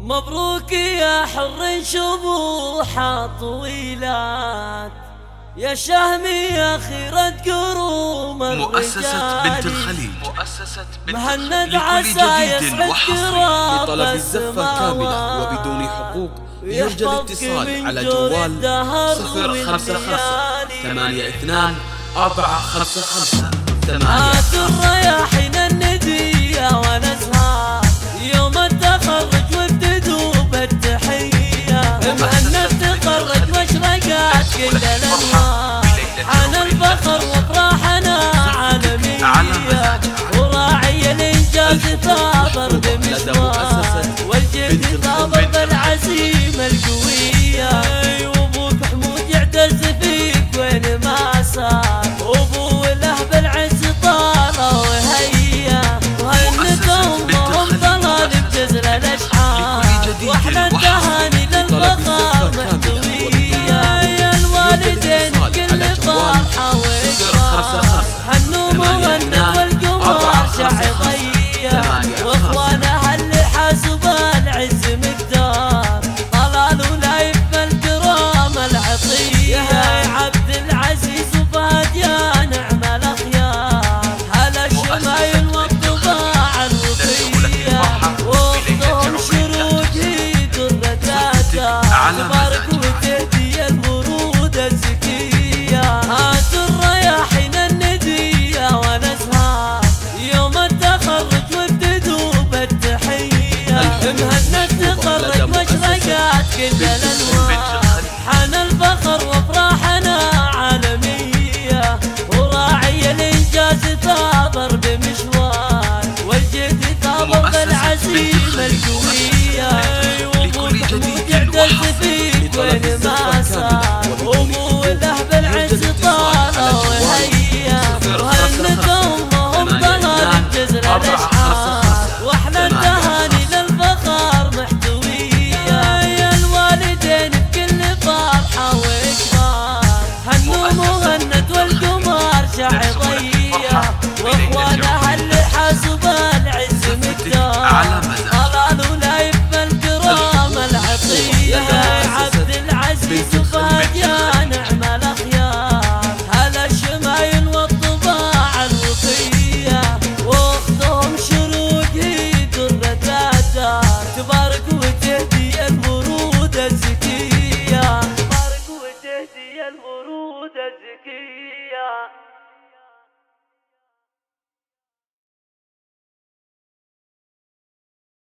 مبروك يا حر شبوحة طويلات، يا شهمي يا خيرة قروم الرجال. مؤسسة بنت الخليج، مهند عسى يسعد كرام لطلب الزفة كاملة وبدون حقوق يرجى الاتصال على جوال 055 82 455 8. هات الرياحين الندية ونزهة يوم التخرج وابتدوا بالتحية. مهند تخرج واشرقت كل الانوار، حان الفخر وافراحنا عالمية، وراعي الانجاز ثابر بمشوار، والجد ثابر بالعزيمة القوية. وابوك محمود يعتز فيك وين ما صار، وابو له بالعز طاله وهيا، وهنتهم وهم ضلال بجزر الاشحار، واحلى التهاني للفخر محتوية. يا الوالدين كل فرحة وإكرام، هنوا مهند والقمر شعبية، واخوانها اللي حاسوا العز مقدار، طلال ولايف الكرام العطية. يا عبد العزيز وفهد يا نعم الأخيار، هلا الشمايل والطباع الوفية، وسطهم شروق هي درتاتا، تبارك وتهدي الورود الزكية. هات الرياحين الندية ونزهة يوم التخرج وابتدوا بالتحية. مهند تخرج واشرقت كل الانوار، حان الفخر وافراحنا عالمية، وراعي الانجاز ثابر بمشوار، والجد ثابر بالعزيمة القوية.